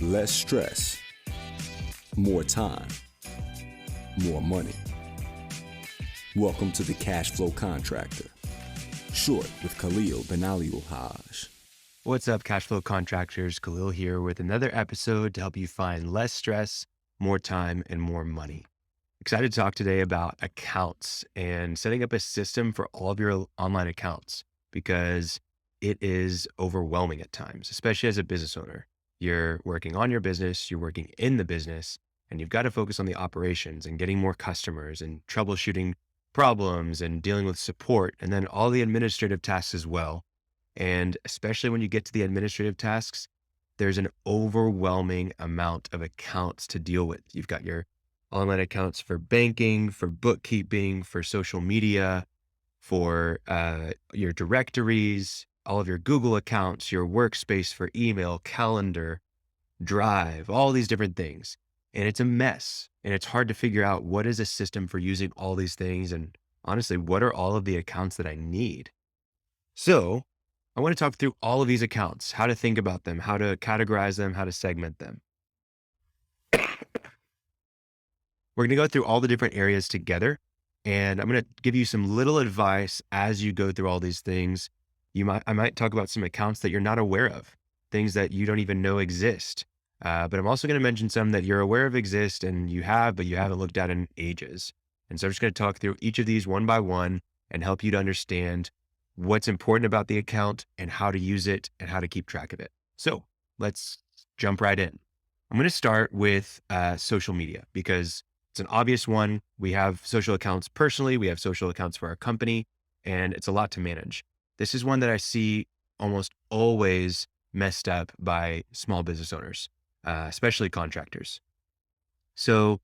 Less stress, more time, more money. Welcome to the Cash Flow Contractor, short with Khalil bin Ali Haj. What's up, cash flow contractors? Khalil here with another episode to help you find less stress, more time, and more money. Excited to talk today about accounts and setting up a system for all of your online accounts because it is overwhelming at times, especially as a business owner. You're working on your business, you're working in the business, and you've got to focus on the operations and getting more customers and troubleshooting problems and dealing with support and then all the administrative tasks as well. And especially when you get to the administrative tasks, there's an overwhelming amount of accounts to deal with. You've got your online accounts for banking, for bookkeeping, for social media, for your directories, all of your Google accounts, your Workspace for email, calendar, Drive, all these different things. And it's a mess. And it's hard to figure out what is a system for using all these things. And honestly, what are all of the accounts that I need? So I want to talk through all of these accounts, how to think about them, how to categorize them, how to segment them. We're going to go through all the different areas together, and I'm going to give you some little advice as you go through all these things. I might talk about some accounts that you're not aware of, things that you don't even know exist. But I'm also going to mention some that you're aware of exist and you have, but you haven't looked at in ages. And so I'm just going to talk through each of these one by one and help you to understand what's important about the account and how to use it and how to keep track of it. So let's jump right in. I'm going to start with social media because it's an obvious one. We have social accounts personally, we have social accounts for our company, and it's a lot to manage. This is one that I see almost always messed up by small business owners, especially contractors. So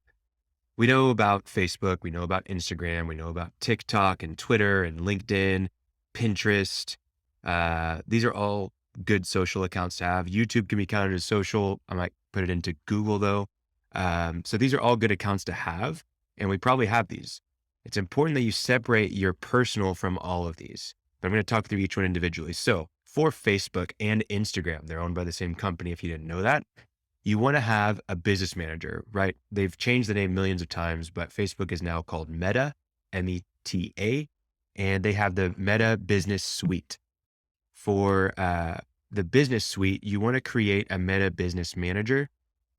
we know about Facebook, we know about Instagram, we know about TikTok and Twitter and LinkedIn, Pinterest. These are all good social accounts to have. YouTube can be counted as social. I might put it into Google though. So these are all good accounts to have, and we probably have these. It's important that you separate your personal from all of these, but I'm going to talk through each one individually. So for Facebook and Instagram, they're owned by the same company. If you didn't know that, you want to have a business manager, right? They've changed the name millions of times, but Facebook is now called Meta, META, and they have the Meta Business Suite. For the business suite, you want to create a Meta Business Manager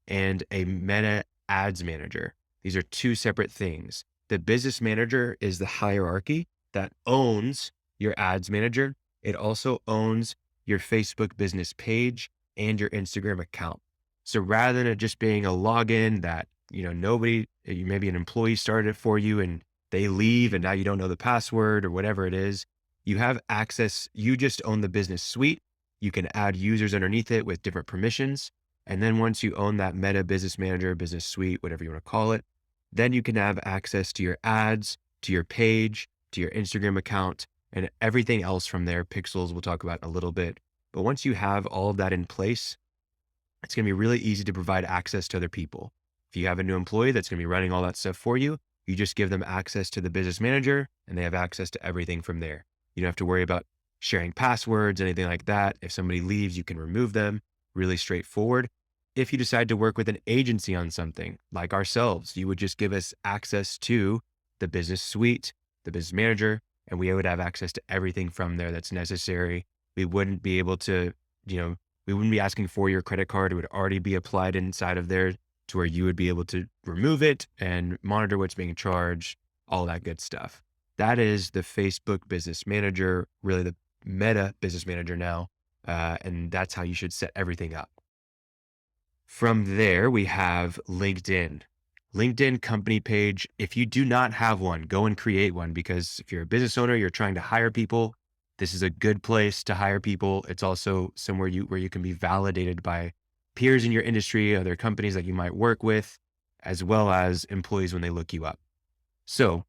and a Meta Ads Manager. These are two separate things. The business manager is the hierarchy that owns your ads manager. It also owns your Facebook business page and your Instagram account. So rather than it just being a login that, maybe an employee started it for you and they leave and now you don't know the password or whatever it is, you have access. You just own the business suite. You can add users underneath it with different permissions. And then once you own that Meta Business Manager, Business Suite, whatever you want to call it, then you can have access to your ads, to your page, to your Instagram account, and everything else from there. Pixels we'll talk about in a little bit. But once you have all of that in place, it's going to be really easy to provide access to other people. If you have a new employee that's going to be running all that stuff for you, you just give them access to the business manager and they have access to everything from there. You don't have to worry about sharing passwords, anything like that. If somebody leaves, you can remove them. Really straightforward. If you decide to work with an agency on something like ourselves, you would just give us access to the business suite, the business manager, and we would have access to everything from there that's necessary. We wouldn't be able to, we wouldn't be asking for your credit card. It would already be applied inside of there to where you would be able to remove it and monitor what's being charged, all that good stuff. That is the Facebook Business Manager, really the Meta Business Manager now. And that's how you should set everything up. From there, we have LinkedIn. LinkedIn company page. If you do not have one, go and create one because if you're a business owner, you're trying to hire people, this is a good place to hire people. It's also somewhere where you can be validated by peers in your industry, other companies that you might work with, as well as employees when they look you up. So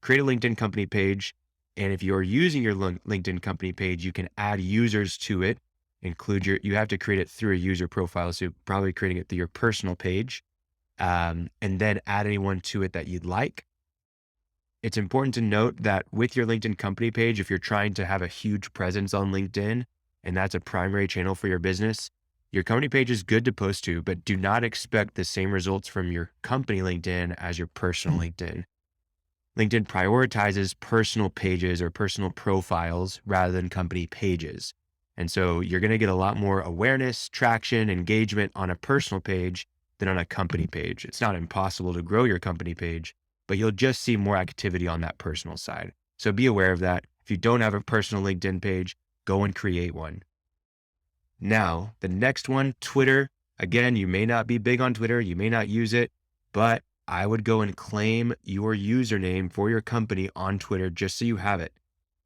create a LinkedIn company page. And if you're using your LinkedIn company page, you can add users to it, you have to create it through a user profile. So you're probably creating it through your personal page, and then add anyone to it that you'd like. It's important to note that with your LinkedIn company page, if you're trying to have a huge presence on LinkedIn, and that's a primary channel for your business, Your company page is good to post to, but do not expect the same results from your company LinkedIn as your personal LinkedIn. LinkedIn prioritizes personal pages or personal profiles rather than company pages. And so you're going to get a lot more awareness, traction, engagement on a personal page than on a company page. It's not impossible to grow your company page, but you'll just see more activity on that personal side. So be aware of that. If you don't have a personal LinkedIn page, go and create one. Now, the next one, Twitter. Again, you may not be big on Twitter, you may not use it, but I would go and claim your username for your company on Twitter just so you have it,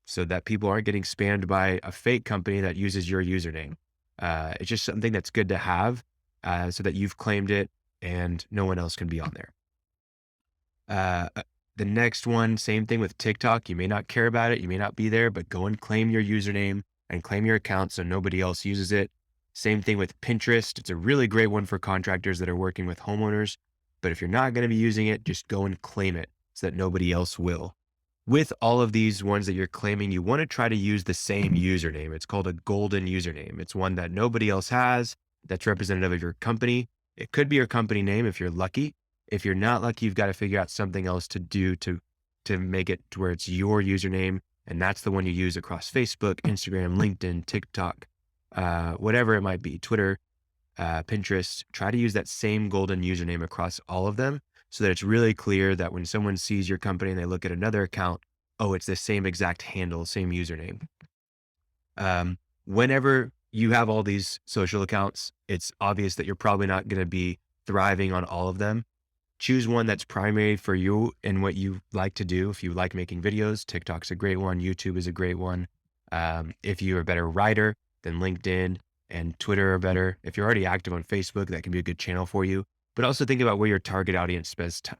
so that people aren't getting spammed by a fake company that uses your username. It's just something that's good to have so that you've claimed it and no one else can be on there. The next one, same thing with TikTok. You may not care about it, you may not be there, but go and claim your username and claim your account so nobody else uses it. Same thing with Pinterest. It's a really great one for contractors that are working with homeowners. But if you're not going to be using it, just go and claim it so that nobody else will. With all of these ones that you're claiming, you want to try to use the same username. It's called a golden username. It's one that nobody else has that's representative of your company. It could be your company name if you're lucky. If you're not lucky, you've got to figure out something else to do to make it to where it's your username. And that's the one you use across Facebook, Instagram, LinkedIn, TikTok, whatever it might be, Twitter, Pinterest. Try to use that same golden username across all of them so that it's really clear that when someone sees your company and they look at another account, oh, it's the same exact handle, same username. Whenever you have all these social accounts, it's obvious that you're probably not going to be thriving on all of them. Choose one that's primary for you and what you like to do. If you like making videos, TikTok's a great one. YouTube is a great one. If you're a better writer, then LinkedIn and Twitter are better. If you're already active on Facebook, that can be a good channel for you. But also think about where your target audience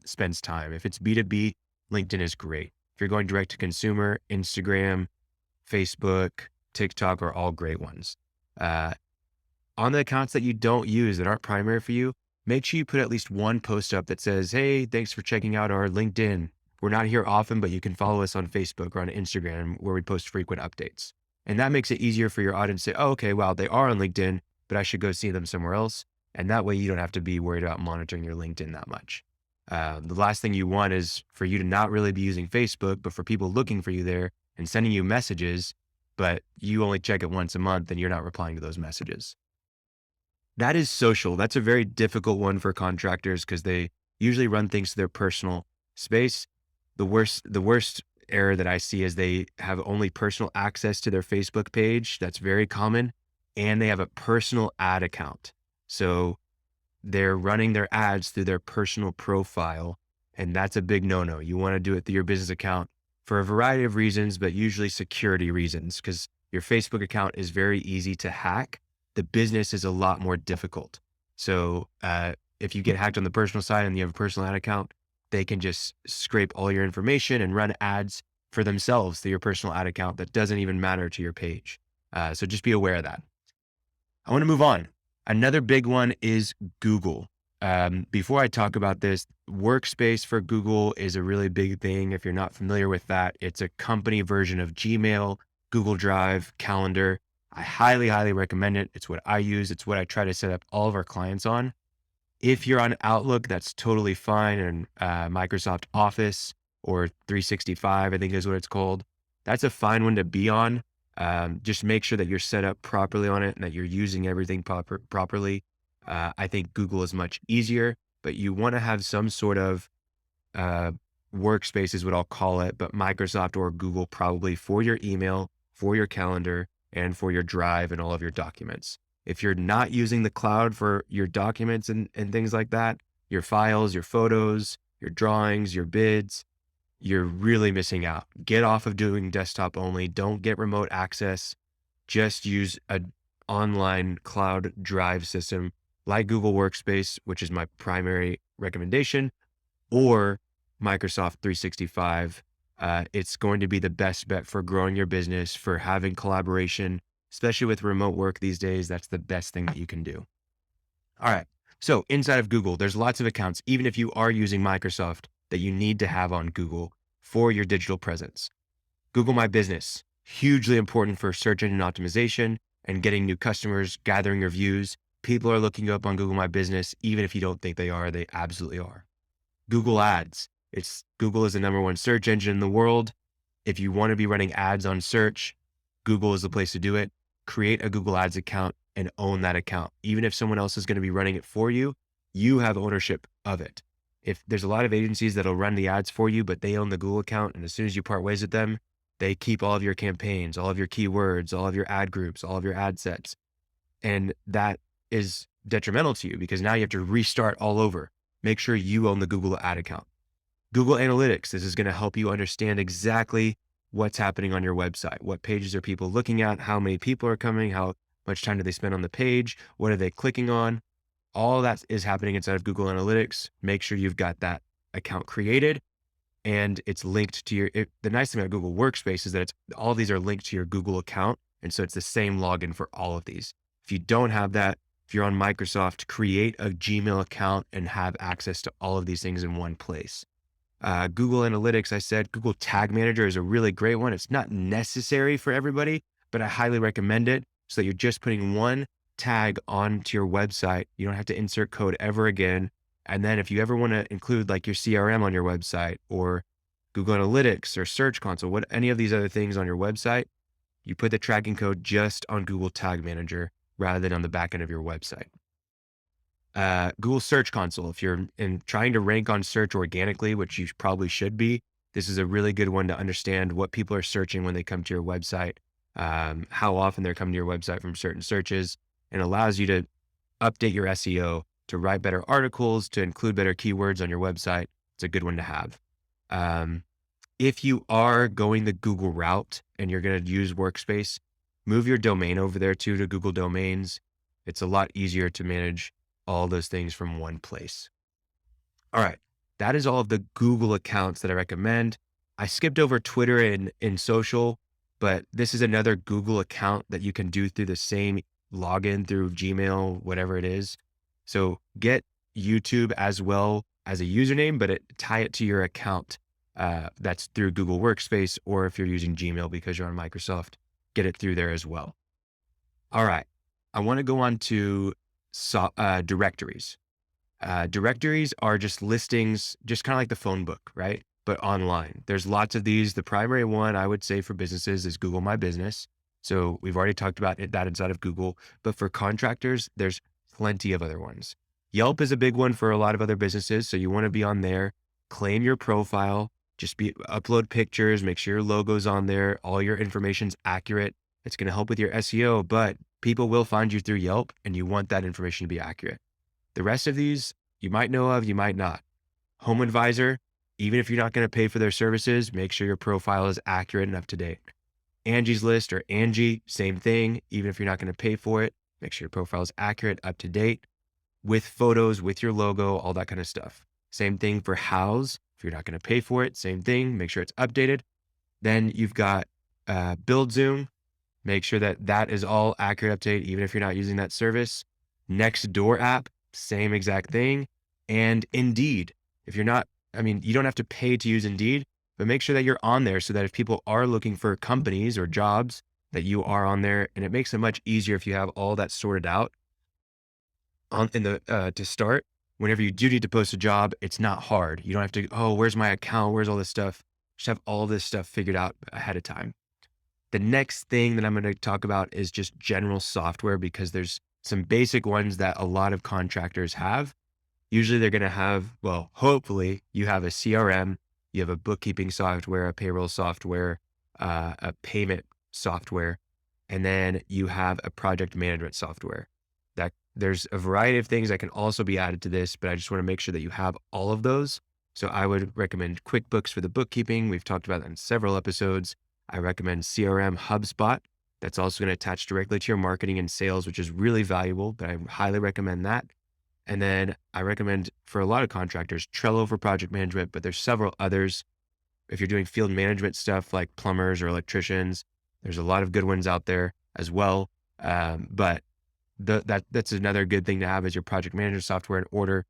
spends time. If it's B2B, LinkedIn is great. If you're going direct to consumer, Instagram, Facebook, TikTok are all great ones. On the accounts that you don't use that aren't primary for you, make sure you put at least one post up that says, hey, thanks for checking out our LinkedIn. We're not here often, but you can follow us on Facebook or on Instagram where we post frequent updates. And that makes it easier for your audience to say, oh, okay, wow, they are on LinkedIn, but I should go see them somewhere else. And that way you don't have to be worried about monitoring your LinkedIn that much. The last thing you want is for you to not really be using Facebook, but for people looking for you there and sending you messages, but you only check it once a month and you're not replying to those messages. That is social. That's a very difficult one for contractors because they usually run things to their personal space. The worst error that I see is they have only personal access to their Facebook page. That's very common. And they have a personal ad account. So they're running their ads through their personal profile. And that's a big no-no. You want to do it through your business account for a variety of reasons, but usually security reasons, because your Facebook account is very easy to hack. The business is a lot more difficult. So if you get hacked on the personal side and you have a personal ad account, they can just scrape all your information and run ads for themselves through your personal ad account that doesn't even matter to your page. So just be aware of that. I want to move on. Another big one is Google. Before I talk about this, Workspace for Google is a really big thing. If you're not familiar with that, it's a company version of Gmail, Google Drive, Calendar. I highly, highly recommend it. It's what I use. It's what I try to set up all of our clients on. If you're on Outlook, that's totally fine. And Microsoft Office or 365, I think is what it's called. That's a fine one to be on. Just make sure that you're set up properly on it and that you're using everything properly. I think Google is much easier, but you want to have some sort of workspace is what I'll call it, but Microsoft or Google probably for your email, for your calendar, and for your drive and all of your documents. If you're not using the cloud for your documents and things like that, your files, your photos, your drawings, your bids, you're really missing out. Get off of doing desktop only. Don't get remote access. Just use an online cloud drive system like Google Workspace, which is my primary recommendation, or Microsoft 365. It's going to be the best bet for growing your business, for having collaboration, especially with remote work these days. That's the best thing that you can do. All right. So inside of Google, there's lots of accounts, even if you are using Microsoft, that you need to have on Google for your digital presence. Google My Business, hugely important for search engine optimization and getting new customers, gathering reviews. People are looking you up on Google My Business, even if you don't think they are, they absolutely are. Google Ads. Google is the number one search engine in the world. If you want to be running ads on search, Google is the place to do it. Create a Google Ads account and own that account. Even if someone else is going to be running it for you, you have ownership of it. If there's a lot of agencies that'll run the ads for you, but they own the Google account, and as soon as you part ways with them, they keep all of your campaigns, all of your keywords, all of your ad groups, all of your ad sets. And that is detrimental to you because now you have to restart all over. Make sure you own the Google ad account. Google Analytics. This is going to help you understand exactly what's happening on your website. What pages are people looking at? How many people are coming? How much time do they spend on the page? What are they clicking on? All that is happening inside of Google Analytics. Make sure you've got that account created and it's linked to your, the nice thing about Google Workspace is that all of these are linked to your Google account. And so it's the same login for all of these. If you don't have that, if you're on Microsoft, create a Gmail account and have access to all of these things in one place. Google Analytics, I said, Google Tag Manager is a really great one. It's not necessary for everybody, but I highly recommend it so that you're just putting one tag onto your website. You don't have to insert code ever again. And then if you ever want to include like your CRM on your website or Google Analytics or Search Console, any of these other things on your website, you put the tracking code just on Google Tag Manager rather than on the back end of your website. Google Search Console, if you're trying to rank on search organically, which you probably should be, this is a really good one to understand what people are searching when they come to your website, how often they're coming to your website from certain searches, and allows you to update your SEO, to write better articles, to include better keywords on your website. It's a good one to have. If you are going the Google route and you're going to use Workspace, move your domain over there too to Google Domains. It's a lot easier to manage all those things from one place. All right. That is all of the Google accounts that I recommend. I skipped over Twitter and social, but this is another Google account that you can do through the same login through Gmail, whatever it is. So get YouTube as well as a username, but tie it to your account. That's through Google Workspace, or if you're using Gmail because you're on Microsoft, get it through there as well. All right. I want to go on to directories. Directories are just listings, just kind of like the phone book, right? But online. There's lots of these. The primary one I would say for businesses is Google My Business. So we've already talked about that inside of Google, but for contractors, there's plenty of other ones. Yelp is a big one for a lot of other businesses. So you want to be on there, claim your profile, upload pictures, make sure your logo's on there, all your information's accurate. It's going to help with your SEO, but people will find you through Yelp and you want that information to be accurate. The rest of these you might know of, you might not. Home Advisor, even if you're not going to pay for their services, make sure your profile is accurate and up to date. Angie's List or Angie, same thing. Even if you're not going to pay for it, make sure your profile is accurate, up to date, with photos, with your logo, all that kind of stuff. Same thing for House. If you're not going to pay for it, same thing. Make sure it's updated. Then you've got Build Zoom. Make sure that is all accurate, up to date, even if you're not using that service. Nextdoor app, same exact thing. And Indeed. If you're not, you don't have to pay to use Indeed, but make sure that you're on there so that if people are looking for companies or jobs, that you are on there. And it makes it much easier if you have all that sorted out to start. Whenever you do need to post a job, it's not hard. You don't have to, where's my account? Where's all this stuff? Just have all this stuff figured out ahead of time. The next thing that I'm going to talk about is just general software, because there's some basic ones that a lot of contractors have. Usually they're going to have, hopefully you have a CRM, you have a bookkeeping software, a payroll software, a payment software, and then you have a project management software. That there's a variety of things that can also be added to this, but I just want to make sure that you have all of those. So I would recommend QuickBooks for the bookkeeping. We've talked about that in several episodes. I recommend CRM HubSpot. That's also going to attach directly to your marketing and sales, which is really valuable, but I highly recommend that. And then I recommend for a lot of contractors, Trello for project management, but there's several others. If you're doing field management stuff like plumbers or electricians, there's a lot of good ones out there as well. But that's another good thing to have as your project manager software in order.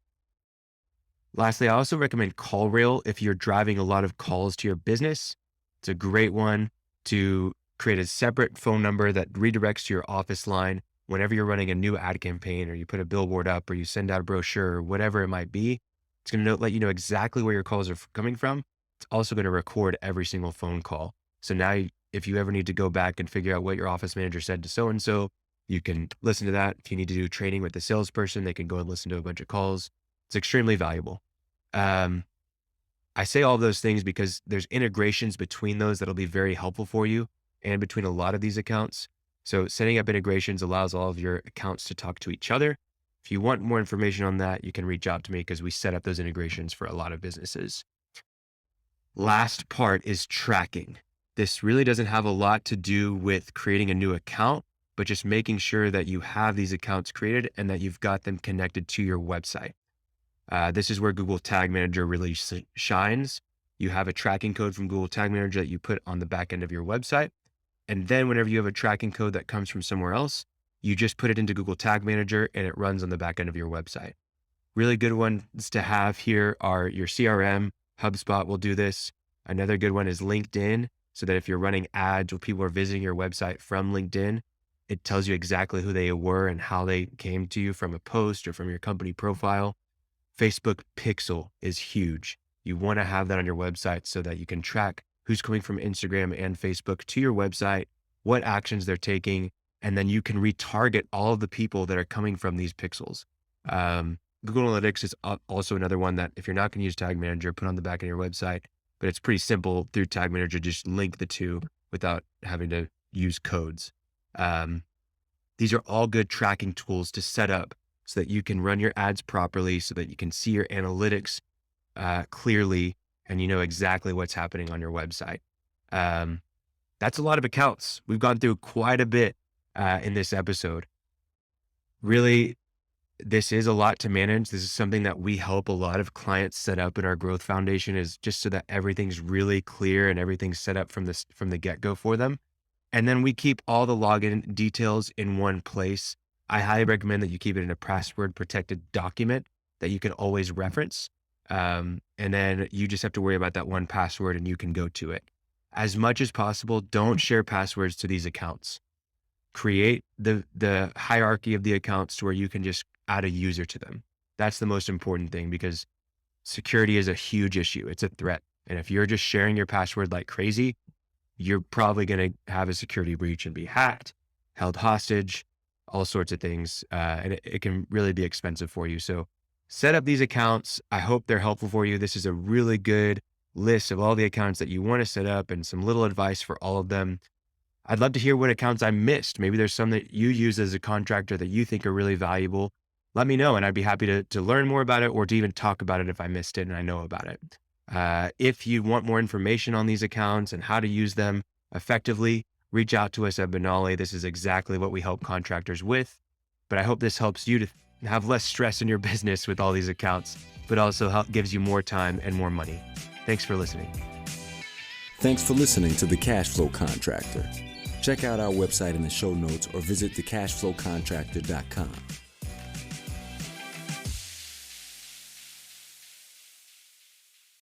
Lastly, I also recommend CallRail if you're driving a lot of calls to your business. It's a great one to create a separate phone number that redirects to your office line. whenever you're running a new ad campaign or you put a billboard up or you send out a brochure or whatever it might be, it's going to let you know exactly where your calls are coming from. It's also going to record every single phone call. So now if you ever need to go back and figure out what your office manager said to so-and-so, you can listen to that. If you need to do training with the salesperson, they can go and listen to a bunch of calls. It's extremely valuable. I say all of those things because there's integrations between those that'll be very helpful for you and between a lot of these accounts. So setting up integrations allows all of your accounts to talk to each other. If you want more information on that, you can reach out to me because we set up those integrations for a lot of businesses. Last part is tracking. This really doesn't have a lot to do with creating a new account, but just making sure that you have these accounts created and that you've got them connected to your website. This is where Google Tag Manager really shines. You have a tracking code from Google Tag Manager that you put on the back end of your website. And then whenever you have a tracking code that comes from somewhere else, you just put it into Google Tag Manager and it runs on the back end of your website. Really good ones to have here are your CRM. HubSpot will do this. Another good one is LinkedIn, so that if you're running ads or people are visiting your website from LinkedIn, it tells you exactly who they were and how they came to you from a post or from your company profile. Facebook Pixel is huge. You want to have that on your website so that you can track who's coming from Instagram and Facebook to your website, what actions they're taking, and then you can retarget all of the people that are coming from these pixels. Google Analytics is also another one that if you're not going to use Tag Manager, put on the back of your website, but it's pretty simple through Tag Manager, just link the two without having to use codes. These are all good tracking tools to set up so that you can run your ads properly, so that you can see your analytics clearly and you know exactly what's happening on your website. That's a lot of accounts. We've gone through quite a bit in this episode. Really, this is a lot to manage. This is something that we help a lot of clients set up in our growth foundation, is just so that everything's really clear and everything's set up from the get-go for them. And then we keep all the login details in one place. I highly recommend that you keep it in a password protected document that you can always reference. And then you just have to worry about that one password and you can go to it. As much as possible, don't share passwords to these accounts. Create the hierarchy of the accounts to where you can just add a user to them. That's the most important thing, because security is a huge issue. It's a threat. And if you're just sharing your password like crazy, you're probably going to have a security breach and be hacked, held hostage, all sorts of things. And it can really be expensive for you. So set up these accounts. I hope they're helpful for you. This is a really good list of all the accounts that you want to set up and some little advice for all of them. I'd love to hear what accounts I missed. Maybe there's some that you use as a contractor that you think are really valuable. Let me know, and I'd be happy to learn more about it or to even talk about it if I missed it and I know about it. If you want more information on these accounts and how to use them effectively, reach out to us at Benali. This is exactly what we help contractors with. But I hope this helps you to have less stress in your business with all these accounts, but also gives you more time and more money. Thanks for listening. Thanks for listening to The Cashflow Contractor. Check out our website in the show notes or visit thecashflowcontractor.com.